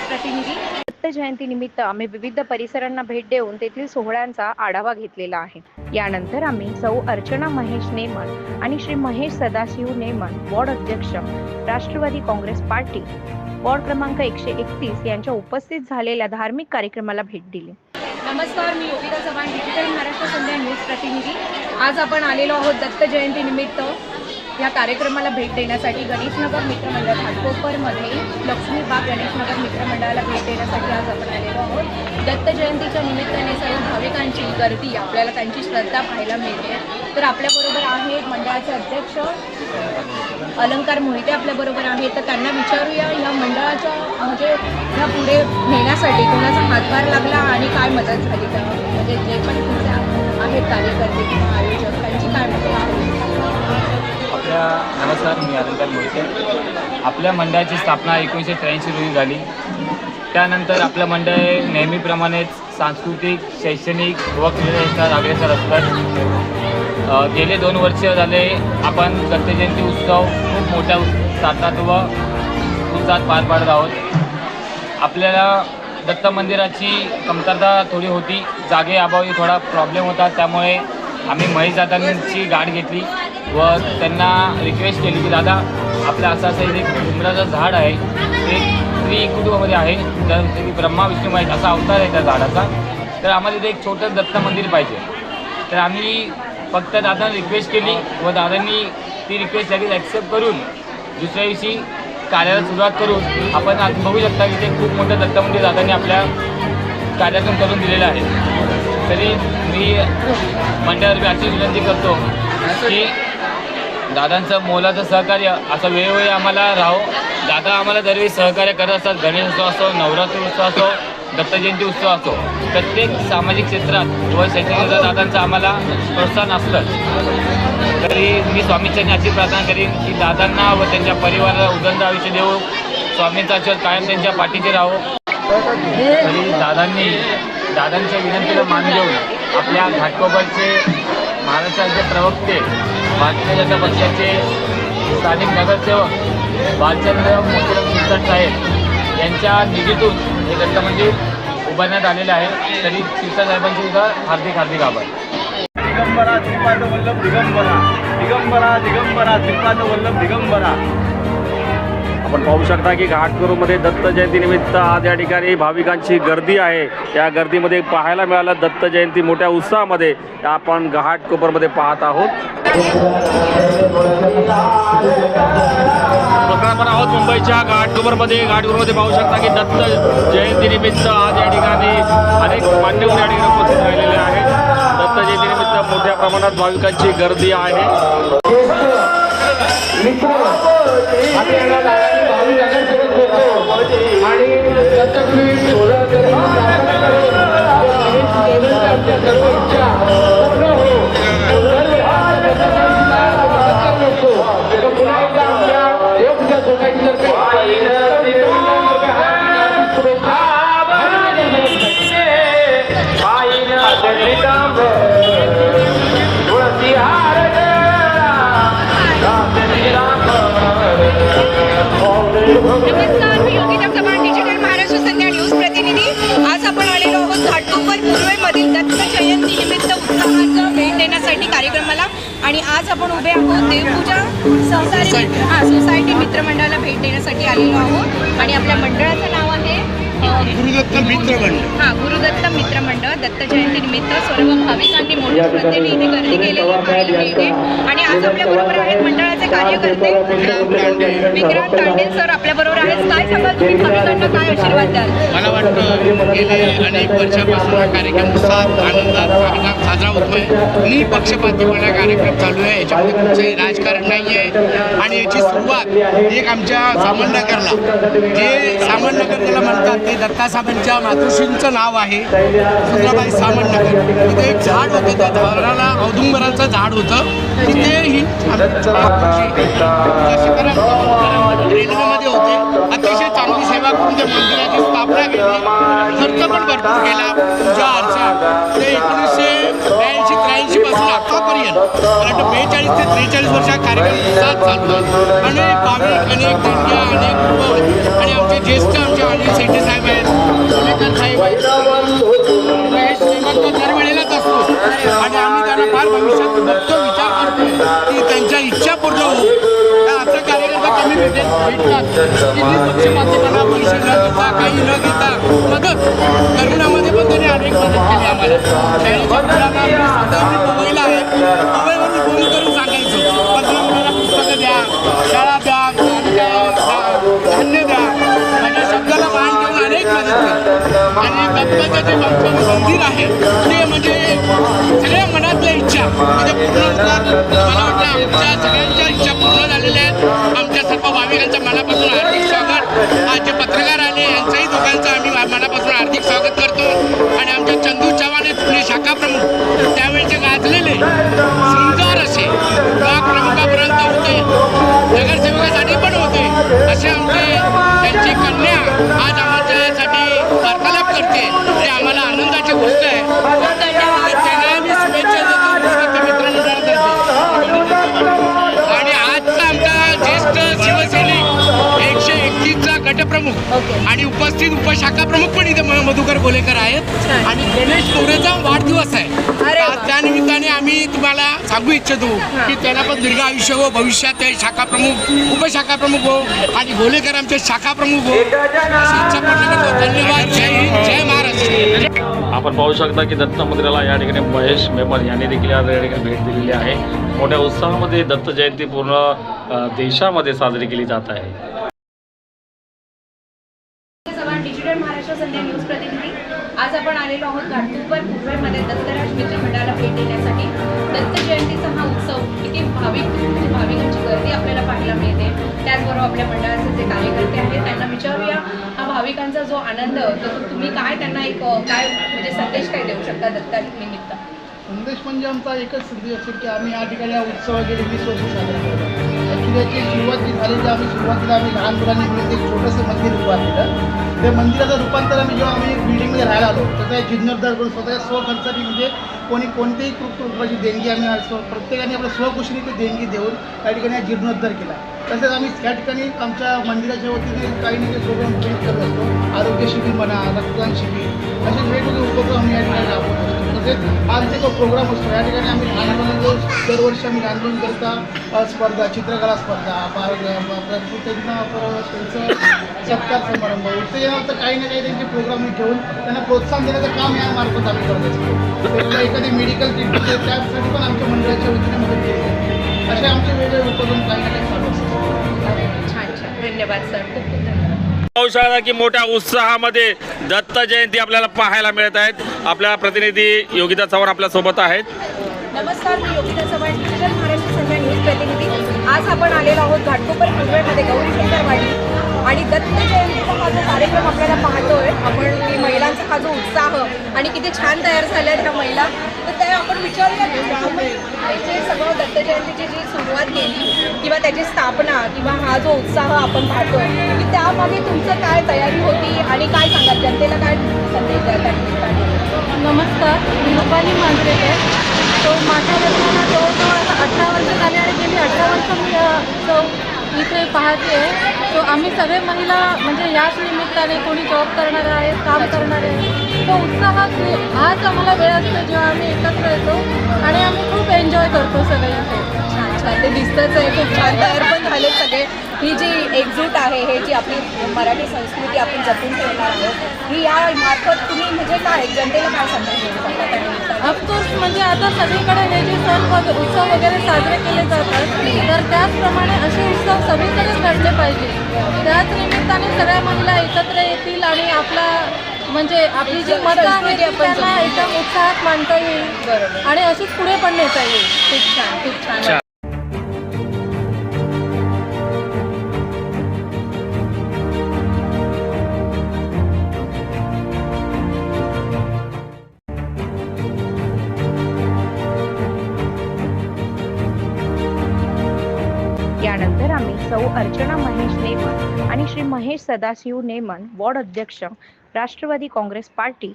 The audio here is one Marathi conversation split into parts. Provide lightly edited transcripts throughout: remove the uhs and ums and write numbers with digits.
न्यूज प्रतिनिधी। दत्त जयंतीनिमित्त आम्ही विविध परिसरांना भेट देऊन तेथील सोहळ्यांचा आढावा घेतलेला आहे। यानंतर आम्ही सौ अर्चना महेश नेमन आणि श्री महेश सदाशिव नेमन, वॉर्ड अध्यक्ष, राष्ट्रवादी काँग्रेस पार्टी, वॉर्ड क्रमांक 131 यांच्या उपस्थित झालेल्या धार्मिक कार्यक्रमाला भेट दिली। नमस्कार, मी योगिता चव्हाण, डिजिटल महाराष्ट्र संध्या न्यूज प्रतिनिधी। आज आपण आलेलो आहोत दत्त जयंतीनिमित्त या कार्यक्रमाला भेट देण्यासाठी। गणेशनगर मित्रमंडळ घाटकोपरमध्ये लक्ष्मीबाग गणेशनगर मित्रमंडळाला भेट देण्यासाठी आज आपण आलेलो आहोत। दत्त जयंतीच्या निमित्ताने सर्व भाविकांची गर्दी, आपल्याला त्यांची श्रद्धा पाहायला मिळते। तर आपल्याबरोबर आहेत मंडळाचे अध्यक्ष अलंकार मोहिते आपल्याबरोबर आहेत। तर त्यांना विचारूया या मंडळाच्या म्हणजे ह्या पुढे नेण्यासाठी कोणाचा हातभार लागला आणि काय मदत झाली, म्हणजे जे पण तुमचे आहेत कार्यकर्ते किंवा आयोजक त्यांची काय मदत आहे? नमस्कार, मी अलंकार मोहिते। आपल्या मंडळाची स्थापना 1983 रोजी झाली। त्यानंतर आपलं मंडळ नेहमीप्रमाणेच सांस्कृतिक, शैक्षणिक व क्रीडा अग्रेसर असतात। गेले 2 वर्ष झाले आपण दत्त जयंती उत्सव खूप मोठ्या ताटात व उत्साहात पार पाडत आहोत। आपल्याला दत्त मंदिराची कमतरता थोडी होती, जागेअभावी थोडा प्रॉब्लेम होता। त्यामुळे आम्ही महेश दादांची गाठ घेतली व त्यांना रिक्वेस्ट केली की दादा, आपलं असं एक डोंगराचं झाड आहे, ते त्रिकुटुंबामध्ये आहे, तर ते ब्रह्मा विष्णू महेश असा अवतार आहे त्या झाडाचा। तर आम्हाला इथे एक छोटं दत्त मंदिर पाहिजे। तर आम्ही फक्त दादांना रिक्वेस्ट केली व दादांनी ती रिक्वेस्ट लगेच ॲक्सेप्ट करून दुसऱ्या दिवशी कार्याला सुरुवात करून आपण आज बघू शकता की ते खूप मोठं दत्त मंदिर दादांनी आपल्या कार्यातून करून दिलेलं आहे। तरी मी मंडळावर अशी विनंती करतो की दादांचं मोलाचं सहकार्य असं वेळोवेळी आम्हाला राहो। दादा आम्हाला दरवेळी सहकार्य करत असतात। गणेश उत्सव असो, नवरात्री उत्सव असो, दत्त जयंती उत्सव असो, प्रत्येक सामाजिक क्षेत्रात व शैक्षणिक क्षेत्रात दादांचं आम्हाला प्रोत्साहन असतं। तरी मी स्वामींच्या अशी प्रार्थना करीन की दादांना व त्यांच्या परिवाराला उदंड आयुष्य देऊ, स्वामींचा आशीर्वाद कायम त्यांच्या पाठीशी राहो। तरी दादांच्या विनंतीला मान देऊन आपल्या घाटकोपरचे महाराष्ट्राचे प्रवक्ते, भारतीय जनता पक्षाचे स्थानिक नगरसेवक भालचंद्र मोतीराम शिरसाट साहेब यांच्या निधीतून हे दत्त मंदिर उभारण्यात आलेलं आहे। तरी शिरसाट साहेबांचे सुद्धा हार्दिक हार्दिक आभार। दिगंबरा श्रीपाद वल्लभ दिगंबरा, दिगंबरा दिगंबरा श्रीपाद वल्लभ दिगंबरा। आपण पाहू शकता की घाटकोपरमध्ये दत्त जयंतीनिमित्त आज या ठिकाणी भाविकांची गर्दी आहे। या गर्दीमध्ये पाहायला मिळालं दत्त जयंती मोठ्या उत्साहामध्ये आपण घाटकोपरमध्ये पाहत आहोत। आपण आहोत मुंबईच्या घाटकोपरमध्ये पाहू शकता की दत्त जयंतीनिमित्त आज या ठिकाणी अनेक मान्यवर या ठिकाणी उपस्थित राहिलेले आहेत। दत्त जयंतीनिमित्त मोठ्या प्रमाणात भाविकांची गर्दी आहे। नमस्कार, मी योगिता चव्हाण, डिजिटल महाराष्ट्र संध्या न्यूज प्रतिनिधी। आज आपण आलेलो आहोत घाटकोपर पूर्वेमधील दत्त जयंती निमित्त उत्सवाचं भेट देण्यासाठी कार्यक्रमाला। आणि आज आपण उभे आहोत देवपूजा सोसायटी मित्रमंडळाला भेट देण्यासाठी आलेलो आहोत। आणि आपल्या मंडळाचं नाव आहे गुरुदत्त मित्रमंडळ। गुरुदत्त मित्रमंडळ। दत्त जयंती निमित्त सर्व भाविकांनी मोठ्या श्रद्धेने इथे गर्दी केलेली पाहायला मिळते। आणि आज आपल्या बरोबर आहेत मंडळाचे कार्यकर्ते विक्रांत तांडे सर आपल्या बरोबर आहेत। काय सांगाल तुम्ही भाविकांना, काय आशीर्वाद द्याल? मला वाटतं गेले अनेक वर्षापासून हा कार्यक्रम उत्साहात आनंदात साजरा होतोय। मी पक्षपातीपणा कार्यक्रम चालू आहे, याच्यामध्ये कुठचंही राजकारण नाही आहे। आणि याची सुरुवात एक आमच्या सामंतनगरला, जे सामंतनगर म्हणतात ते दत्तासाहेबांच्या मातोश्रींचं नाव आहे, सुंदराबाई सामंतनगर। तिथे एक झाड होतं, त्या झाडाला औदुंबराचं झाड होतं। तिथे ही रेल्वेमध्ये होते, अतिशय चांगली सेवा करून त्या मंदिराची स्थापना केली, खर्च पण भरपूर केला, पूजा अर्चा। ते 1982-83 पासून आतापर्यंत मला 42 ते 43 वर्षा कार्यक्रम साथ चालू आहे। अनेक भाविक, अनेक दिंड्या, अनेक आणि आमचे ज्येष्ठ आमचे अनिल शेट्टी साहेब बघतो, विचार करतो की त्यांच्या इच्छा पूर्ण होईल. असा कार्यक्रम कमी भेटतात की मी पक्षपातीपणा पैसे न घेता काही न घेता मदत करोनामध्ये पण त्यांनी अनेक मदत केली आम्हाला. शाळेच्या मुलांना मी स्वतः मी मुंबईला आहे, मुंबईवरून फोन करून सांगायचो माझ्या मुलाला पुस्तकं द्या, शाळा द्या, धान्य द्या, माझ्या शब्दाला मान देऊन अनेक मदत केली. आणि दत्ताचं जे आमचं मंदिर आहे ते म्हणजे सगळ्या मनातल्या इच्छा म्हणजे पूर्ण होतात. मला वाटतं आमच्या सगळ्यांच्या इच्छा पूर्ण झालेल्या आहेत. आमच्या सर्व भाविकांच्या मनापासून हार्दिक स्वागत. आज जे पत्रकार आले यांचंही दोघांचं आम्ही मनापासून हार्दिक स्वागत करतो. आणि आमच्या चंदू चव्हाण आहेत पुणे शाखा प्रमुख, त्यावेळेचे गाजलेले सुंदर असे ब्लॉक प्रमुखापर्यंत होते, नगरसेवकासाठी पण होते, असे आमचे त्यांची कन्या आज आमच्यासाठी वार्तालाप करते. हे आम्हाला आनंदाची गोष्ट आहे. त्यांना मी शुभेच्छा देतो मित्रमंडळातर्फे. आणि आजचा आमचा ज्येष्ठ शिवसैनिक 131चा गटप्रमुख आणि उपस्थित उपशाखा प्रमुख पण इथे मधुकर गोलेकर आहेत. आणि गणेश मोरेचा वाढदिवस आहे. त्या निमित्ताने आम्ही तुम्हाला सांगू इच्छितो की त्यांना पण दीर्घ आयुष्य हो, भविष्यात ते शाखा प्रमुख उपशाखा प्रमुख हो आणि गोलेकर आमचे शाखा प्रमुख हो, अशी इच्छा पूर्ण करतो. धन्यवाद. जय हिंद, जय महाराष्ट्र. आपण पाहू शकता की दत्त मंदिराला या ठिकाणी महेश मेमन यांनी देखील या ठिकाणी भेट दिलेली आहे. मोठ्या उत्साहामध्ये दत्त जयंती पूर्ण देशामध्ये साजरी केली जात आहे. डिजिटल महाराष्ट्र संध्या न्यूज प्रतिनिधी आज आपण आलेलो आहोत घाटकोपर पूर्वेमध्ये दत्तराज मित्र मंडळाला भेट देण्यासाठी. दत्त जयंतीचा हा उत्सव किती भाविकांची गर्दी आपल्याला पाहायला मिळते. त्याचबरोबर आपल्या मंडळाचे जे कार्यकर्ते आहेत त्यांना विचारूया हा भाविकांचा जो आनंद तर तुम्ही काय त्यांना एक काय म्हणजे संदेश काय देऊ शकता दत्ता निमित्त? संदेश म्हणजे आमचा एकच संदेश असेल की आम्ही या ठिकाणी हा उत्सव गेले 20 वर्ष साजरा केला. ॲक्च्युली याची सुरुवात जी झाली तर सुरुवातीला आम्ही लहान मुलांनी मिळून एक छोटंसं मंदिर उभार केलं. त्या मंदिराचं रूपांतर आम्ही जेव्हा आम्ही बिल्डिंगमध्ये राहायला आलो त्याचा एक जीर्णोद्धार करून स्वतःच्या स्वखर्चाने म्हणजे कोणतेही कृपी देणगी आम्ही प्रत्येकाने आपल्या स्वकुशीने ती देणगी देऊन त्या ठिकाणी हा जीर्णोद्धार केला. तसेच आम्ही त्या ठिकाणी आमच्या मंदिराच्या वतीने काही ना काही प्रोग्राम करत असतो. आरोग्य शिबिर म्हणा, रक्तदान शिबिर असे वेगवेगळे उपक्रम आम्ही या ठिकाणी राबवत असतो. तसेच आमचा जो प्रोग्राम असतो या ठिकाणी आम्ही लहान मुलांना दरवर्षी आम्ही लहान मुलांकरता स्पर्धा, चित्रकला स्पर्धा, त्यांना त्यांचं सत्कार समारंभ, उत्तेजनार्थ काही ना काही त्यांचे प्रोग्राम घेऊन त्यांना प्रोत्साहन देण्याचं काम यामार्फत आम्ही करत असतो. त्यांना एखादी मेडिकल ट्रीटमेंट त्यासाठी पण आमच्या मंडळाच्या वतीने मदत केली जाते. असे आमचे वेगवेगळे उपक्रम काही ना काही चालू असतात. छान छान, धन्यवाद सर, खूप खूप धन्यवाद. पाहू शकता की मोठ्या उत्साहामध्ये दत्त जयंती आपल्याला पाहायला मिळत आहेत. आपल्या प्रतिनिधी योगिता चव्हाण आपल्या सोबत आहेत. नमस्कार, मी योगिता चव्हाण, डिजिटल महाराष्ट्र संध्या न्यूज प्रतिनिधी. आज आपण आलेलो आहोत घाटकोपर पूर्वेमध्ये गौरी शंकरवाडी आणि दत्त जयंतीचा हा जो कार्यक्रम आपल्याला पाहतोय आपण की महिलांचा हा जो उत्साह आणि किती छान तयार झाल्या आहेत ह्या महिला, तर त्या आपण विचारूया जे सगळं दत्त जयंतीची जी सुरुवात केली किंवा त्याची स्थापना किंवा हा जो उत्साह आपण पाहतोय की त्यामागे तुमचं काय तयारी होती आणि काय सांगाल जनतेला, काय संदेश द्या त्या निमित्ताने? नमस्कार, मी रुपाली मांजरेकर. तो माझ्या लग्नाला जवळजवळ आता 18 वर्ष झाले आणि गेली 18 वर्ष मी इथे पाहते आहे. तो आम्ही सगळे महिला म्हणजे याच निमित्ताने कोणी जॉब करणारे आहेत, काम करणारे आहेत, तो उत्साह हाच आम्हाला वेळ असतो जेव्हा आम्ही एकत्र येतो आणि आम्ही खूप एन्जॉय करतो सगळे इथे. छान छान, ते दिसतंच आहे, खूप छान तयार पण झाले सगळे. ही जी एकजूट आहे, हे जी आपली मराठी संस्कृती आपण जपून ठेवणार आहोत, ही या मार्फत तुम्ही म्हणजे काय जनतेला काय संदेश देऊ शकता त्या निमित्ताने? ऑफकोर्स म्हणजे आता सगळीकडे हे जे सण उत्सव वगैरे साजरे केले जातात तर त्याचप्रमाणे असे उत्सव सगळीकडेच घडले पाहिजे. त्याच निमित्ताने सगळ्या महिला एकत्र येतील आणि आपला म्हणजे आपली जी मतं आहे ती त्यांना एकदम उत्साहात मांडता येईल. बरोबर, आणि अशीच पुढे पण नेता येईल. खूप छान, खूप छान. यानंतर आम्ही सौ अर्चना महेश नेमन आणि श्री महेश सदाशिव नेमन, वॉर्ड अध्यक्ष, राष्ट्रवादी काँग्रेस पार्टी,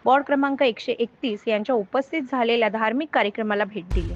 वॉर्ड क्रमांक 131 यांच्या उपस्थित झालेल्या धार्मिक कार्यक्रमाला भेट दिली.